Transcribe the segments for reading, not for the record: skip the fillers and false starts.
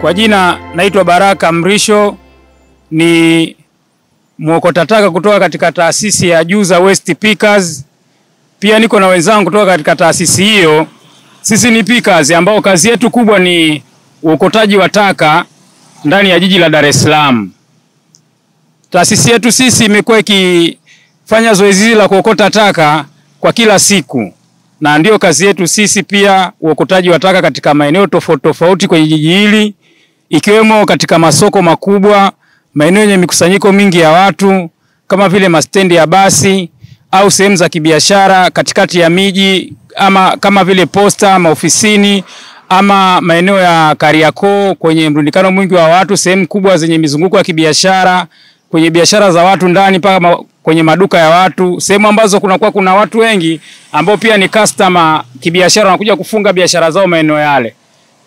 Kwa jina naitwa Baraka Mrisho, ni mwokota taka kutoka katika taasisi ya Juza Waste Pickers. Pia niko na wenzangu kutoka katika taasisi hiyo. Sisi ni pickers ambao kazi yetu kubwa ni uokotaji wa taka ndani ya jiji la Dar es Salaam. Taasisi yetu sisi imekuwa ikifanya zoezi hili la kuokota taka kwa kila siku. Na ndio kazi yetu sisi pia uokotaji wa taka katika maeneo tofauti tofauti kwenye jiji hili, ikiwemo katika masoko makubwa, maeneo yenye mikusanyiko mingi ya watu kama vile mastendi ya basi au sehemu za kibiashara katikati ya miji, ama kama vile posta, maofisini, ama maeneo ya Kariakoo kwenye mrundikano mwingi wa watu, sehemu kubwa zenye mizunguko ya kibiashara, kwenye biashara za watu ndani mpaka kwenye maduka ya watu, sehemu ambazo kuna watu wengi ambao pia ni customer kibiashara wanakuja kufunga biashara zao maeneo yale.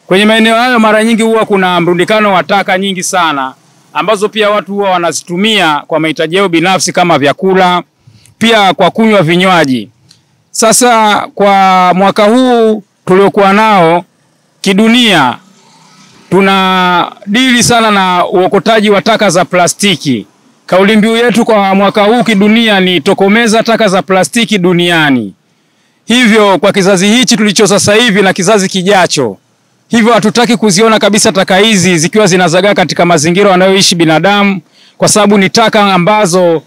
Kwenye maeneo hayo mara nyingi huwa kuna mrundikano wa taka nyingi sana ambazo pia watu huwa wanazitumia kwa mahitaji yao binafsi kama vyakula, pia kwa kunywa vinywaji. Sasa kwa mwaka huu tuliokuwa nao kidunia, tuna dili sana na uokotaji wa taka za plastiki. Kauli mbiu yetu kwa mwaka huu kidunia ni tokomeza taka za plastiki duniani. Hivyo kwa kizazi hichi tulicho sasa hivi na kizazi kijacho, hivyo hatutaki kuziona kabisa taka hizi zikiwa zinazagaa katika mazingira wanayoishi binadamu, kwa sababu ni taka ambazo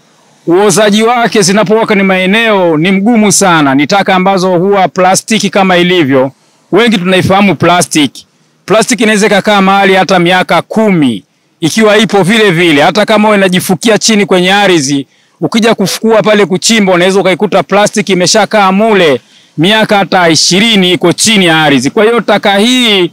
uozaji wake zinapokuwa ni maeneo ni mgumu sana. Ni taka ambazo huwa plastiki kama ilivyo. Wengi tunaifahamu plastiki. Plastiki inaweza kukaa mahali hata miaka 10 ikiwa ipo vile vile. Hata kama wewe unajifukia chini kwenye ardhi, ukija kufukua pale kuchimba unaweza ukaikuta plastiki imeshakaa mule miaka hata 20 iko chini ya ardhi. Kwa hiyo taka hii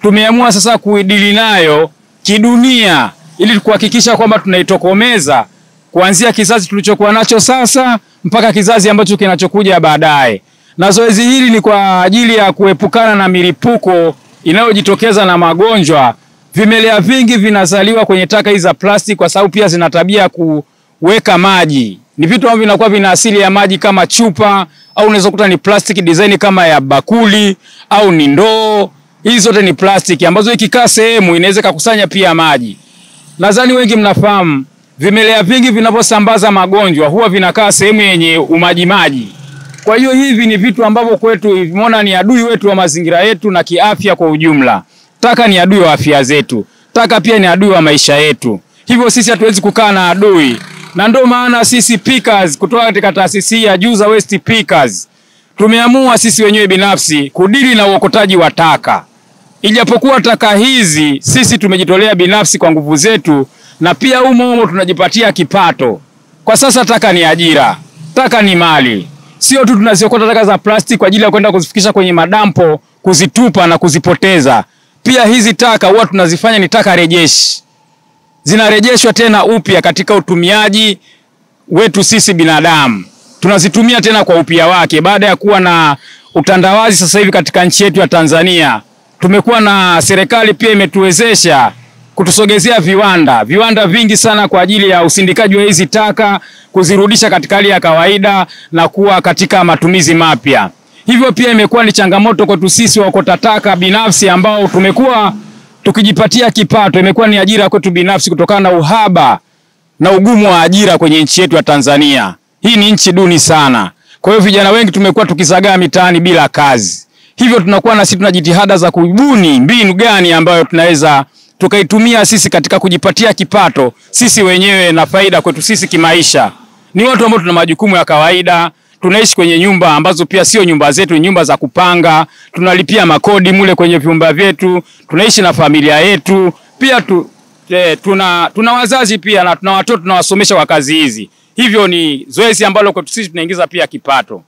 tumeamua sasa kuidili nayo kidunia ili kuhakikisha kwamba tunaitokomeza kuanzia kizazi tulichokuwa nacho sasa mpaka kizazi ambacho kinachokuja baadaye. Na zoezi hili ni kwa ajili ya kuepukana na milipuko inayojitokeza na magonjwa. Vimelea vingi vinazaliwa kwenye taka hizi za plastiki kwa sababu pia zina tabia kuweka maji. Ni vitu ambavyo vinakuwa vina asili ya maji kama chupa, au unaweza kukuta ni plastic design kama ya bakuli au ni ndoo. Hizi zote ni plastiki ambazo ikikaa sehemu inaweza kukusanya pia maji. Nadhani wengi mnafahamu vimelea vingi vinavyosambaza magonjwa huwa vinakaa sehemu yenye umajimaji. Kwa hiyo hivi ni vitu ambavyo kwetu vimeona ni adui wetu wa mazingira yetu na kiafya kwa ujumla. Taka ni adui wa afya zetu. Taka pia ni adui wa maisha yetu. Hivyo sisi hatuwezi kukaa na adui. Na ndio maana sisi pickers kutoka katika taasisi ya Juza Waste Pickers tumeamua sisi wenyewe binafsi kudili na uokotaji wa taka. Ijapokuwa taka hizi sisi tumejitolea binafsi kwa nguvu zetu, na pia humo tunajipatia kipato. Kwa sasa taka ni ajira, taka ni mali. Sio tu tunaziokota taka za plastiki kwa ajili ya kwenda kuzifikisha kwenye madampo, kuzitupa na kuzipoteza. Pia hizi taka huwa tunazifanya ni taka rejeshi. Zinarejeshwa tena upya katika utumiaji wetu sisi binadamu. Tunazitumia tena kwa upya wake baada ya kuwa na utandawazi sasa hivi katika nchi yetu ya Tanzania. Tumekuwa na serikali pia imetuwezesha kutusogezea viwanda vingi sana kwa ajili ya usindikaji wa hizi taka, kuzirudisha katika hali ya kawaida na kuwa katika matumizi mapya. Hivyo pia imekuwa ni changamoto kwetu sisi waokota taka binafsi ambao tumekuwa tukijipatia kipato. Imekuwa ni ajira kwetu binafsi kutokana na uhaba na ugumu wa ajira kwenye nchi yetu ya Tanzania. Hii ni nchi duni sana. Kwa hiyo vijana wengi tumekuwa tukizagaa mitaani bila kazi. Hivyo tunakuwa na sisi tuna jitihada za kubuni mbinu gani ambayo tunaweza tukaitumia sisi katika kujipatia kipato sisi wenyewe na faida kwetu sisi kimaisha. Ni watu ambao tuna majukumu ya kawaida, tunaishi kwenye nyumba ambazo pia sio nyumba zetu, nyumba za kupanga, tunalipia makodi mule kwenye vyumba vyetu, tunaishi na familia yetu, pia tuna wazazi pia na tuna watoto tunawasomesha kwa kazi hizi. Hivyo ni zoezi ambalo kwetu sisi tunaingiza pia kipato.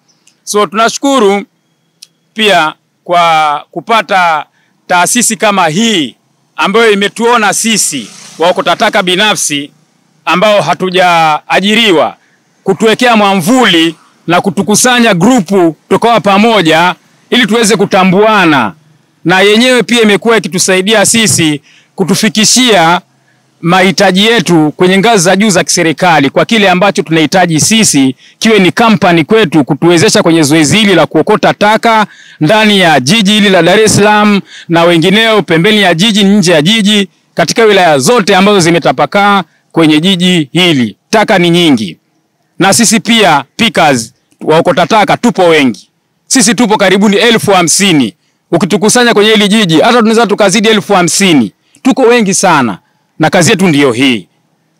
So tunashukuru pia kwa kupata taasisi kama hii ambayo imetuona sisi waokota taka binafsi ambao hatujaajiriwa, kutuwekea mwamvuli na kutukusanya grupu tukawa pamoja ili tuweze kutambuana. Na yenyewe pia imekuwa ikitusaidia sisi kutufikishia mahitaji yetu kwenye ngazi za juu za kiserikali, kwa kile ambacho tunahitaji sisi kiwe ni kampani kwetu kutuwezesha kwenye zoezi hili la kuokota taka ndani ya jiji hili la Dar es Salaam na wengineo pembeni ya jiji, nje ya jiji, katika wilaya zote ambazo zimetapakaa kwenye jiji hili. Taka ni nyingi. Na sisi pia pickers waokota taka tupo wengi. Sisi tupo karibuni 50,000. Ukitukusanya kwenye hili jiji hata tunaweza tukazidi 50,000. Tuko wengi sana. Na kazi yetu ndiyo hii.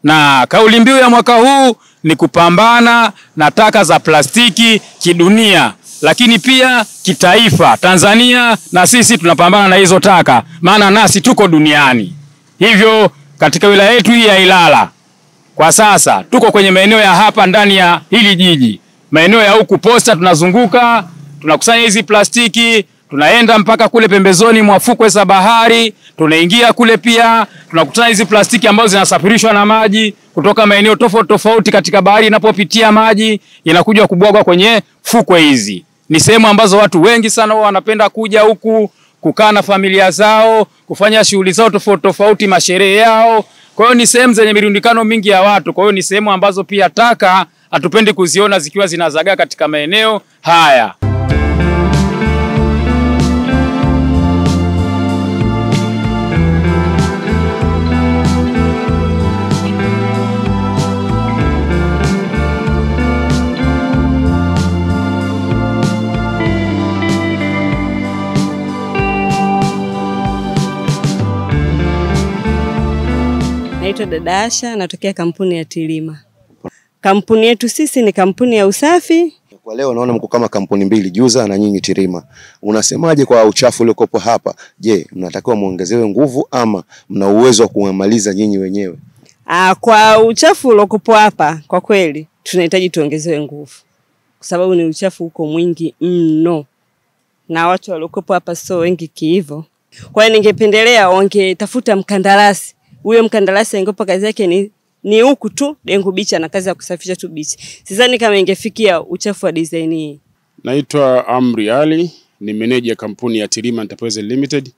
Na kauli mbiu ya mwaka huu ni kupambana na taka za plastiki kidunia, lakini pia kitaifa. Tanzania na sisi tunapambana na hizo taka, maana nasi tuko duniani. Hivyo katika wilaya yetu hii ya Ilala kwa sasa tuko kwenye maeneo ya hapa ndani ya hili jiji. Maeneo ya huku Posta tunazunguka, tunakusanya hizi plastiki, tunaenda mpaka kule pembezoni mwa fukwe za bahari, tunaingia kule pia, tunakutana hizi plastiki ambazo zinasafirishwa na maji kutoka maeneo tofauti tofauti katika bahari, inapopitia maji inakuja kubwagwa kwenye fukwe hizi. Ni sehemu ambazo watu wengi sana wanapenda kuja huku kukaa na familia zao, kufanya shughuli zao tofauti tofauti, masherehe yao. Kwa hiyo ni sehemu zenye mirundikano mingi ya watu. Kwa hiyo ni sehemu ambazo pia taka hatupendi kuziona zikiwa zinazagaa katika maeneo haya. Naitwa Dada Asha, natokea kampuni ya Tilima. Kampuni yetu sisi ni kampuni ya usafi. Kwa leo naona mko kama kampuni mbili, Juza na nyinyi Tilima. Unasemaje kwa uchafu uliokopo hapa? Je, mnatakiwa muongezewe nguvu ama mna uwezo wa kumaliza nyinyi wenyewe? Kwa uchafu uliokopo hapa kwa kweli tunahitaji tuongezewe nguvu. Kwa sababu ni uchafu uko mwingi mno. Na watu waliokopo hapa sio wengi hivyo. Kwa hiyo ningependelea wangetafuta mkandarasi. Huyo mkandarasi angepo kazi yake ni huku tu Dengu Beach, na kazi ya kusafisha tu beach. Sidhani kama ingefikia uchafu wa design hii. Naitwa Amri Ali, ni meneja kampuni ya Tilima Enterprise Limited.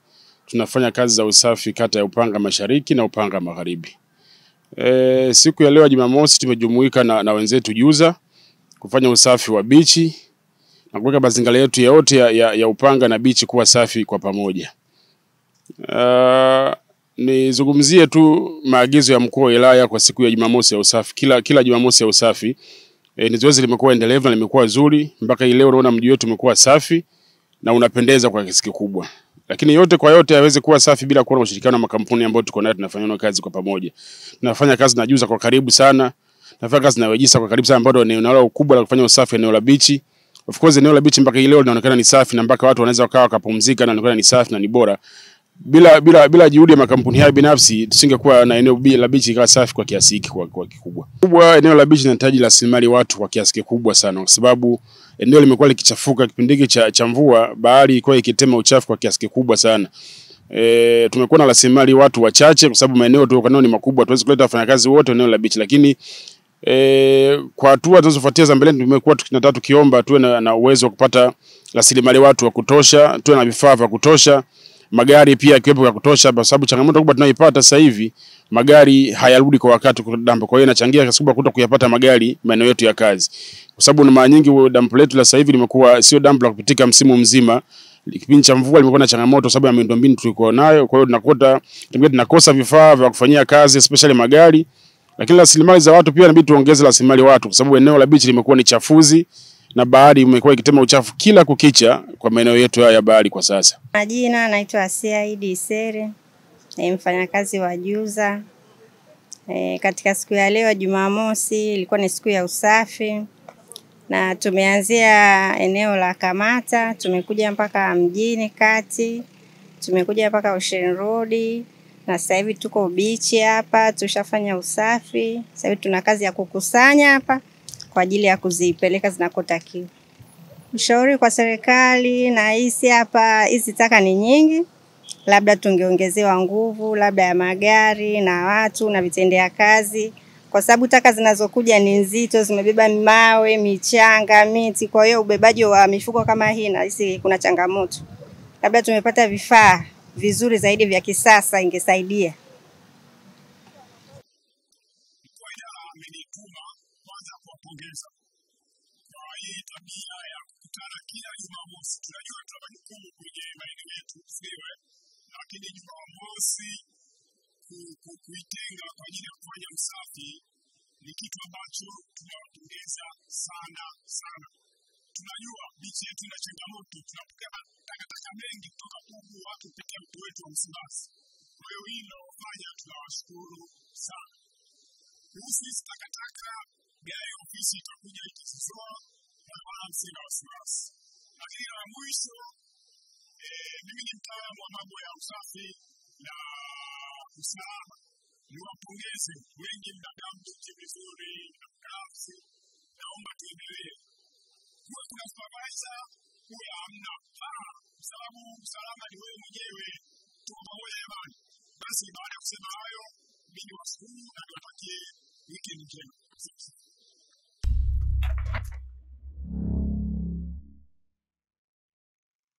Tunafanya kazi za usafi kata ya Upanga Mashariki na Upanga Magharibi. Siku ya leo Jumamosi tumejumuika na wenzetu Juza kufanya usafi wa beach na kuweka mazingira yetu yote ya Upanga na beach kuwa safi kwa pamoja. Nizungumzie tu maagizo ya mkuu wa wilaya kwa siku ya Jumamosi ya usafi. Kila Jumamosi ya usafi ni zoezi limekuwa endelevu na limekuwa zuri mpaka leo. Unaona mji wetu umekuwa safi na unapendeza kwa kiasi kikubwa. Lakini yote kwa yote haiwezi kuwa safi bila kuwa na ushirikiano na makampuni ambayo tuko nayo, tunafanya kazi kwa pamoja. Tunafanya kazi na Juza kwa karibu sana. Tunafanya kazi na Wejisa kwa karibu sana, ambao ni eneo lao kubwa la kufanya usafi, eneo la beach. Of course eneo la beach mpaka leo linaonekana ni safi na mpaka watu wanaweza wakawa wakapumzika na linaonekana ni safi na ni bora. Bila juhudi ya makampuni haya binafsi tusingekuwa na eneo la beach ikawa safi kwa kiasi hiki kwa kikubwa. Eneo la beach linahitaji rasilimali watu kwa kiasi kikubwa sana, kwa sababu eneo limekuwa likichafuka kipindi hiki cha mvua, bahari ilikuwa ikitema uchafu kwa kiasi kikubwa sana. Tumekuwa na rasilimali watu wachache kwa sababu maeneo tuko nayo ni makubwa, tuwezi kuleta wafanyakazi wote eneo la beach, lakini kwa hatua tunazofuatia za mbele tumekuwa tunataka tukiomba tuwe na uwezo wa kupata rasilimali watu wa kutosha, tuwe na vifaa vya kutosha, magari pia kiwepo ya kutosha, kwa sababu changamoto kubwa tunayoipata sasa hivi magari hayarudi kwa wakati kwa dampo. Kwa hiyo inachangia kiasi kubwa kuto kuyapata magari maeneo yetu ya kazi, kwa sababu na mara nyingi dampo letu la sasa hivi limekuwa sio dampo la kupitika msimu mzima. Kipindi cha mvua limekuwa na changamoto sababu ya miundombinu tulikuwa nayo. Kwa hiyo tunakosa vifaa vya kufanyia kazi, especially magari. Lakini rasilimali za watu pia inabidi tuongeze rasilimali watu, kwa sababu eneo la beach limekuwa ni chafuzi na bahari imekuwa ikitema uchafu kila kukicha kwa maeneo yetu ya bahari kwa sasa. Majina naitwa Asia Idi Isere, ni mfanyakazi wa Juza. Katika siku ya leo Jumamosi ilikuwa ni siku ya usafi na tumeanzia eneo la Kamata, tumekuja mpaka mjini kati, tumekuja mpaka Ocean Road na sasa hivi tuko beach hapa, tushafanya usafi. Sasa hivi tuna kazi ya kukusanya hapa kwa ajili ya kuzipeleka zinakotakiwa. Ushauri kwa serikali na hisi hapa, hizi taka ni nyingi, labda tungeongezewa nguvu, labda ya magari na watu na vitendea kazi, kwa sababu taka zinazokuja ni nzito, zimebeba mawe, michanga, miti. Kwa hiyo ubebaji wa mifuko kama hii na hisi kuna changamoto. Labda tumepata vifaa vizuri zaidi vya kisasa ingesaidia. hii tabia ya kukutana kila Jumamosi. Tunajua tuna majukumu kwenye maeneo yetu siwe, lakini Jumamosi kuitenga kwa ajili ya kufanya usafi ni kitu ambacho tunawapongeza sana sana. Tunajua bichi yetu ina changamoto, tunapokea takataka mengi kutoka huku watu kupitia mto wetu wa Msimbazi. Kwa hiyo hilo fanya tunawashukuru sana. Kuhusu hizi takataka, gari ya ofisi itakuja itazizoa na wala msina wasiwasi. Lakini la mwisho, mimi ni mtaalamu wa mambo ya usafi na usalama. Niwapongeze wengi mnadamu nchi vizuri na mkazi, naomba tuendelee. Kuwe kuna supervisor, kuwe hamna. Sababu usalama ni wewe mwenyewe, tuko pamoja jamani. Basi baada ya kusema hayo, mimi washukuru na niwatakie wiki njema.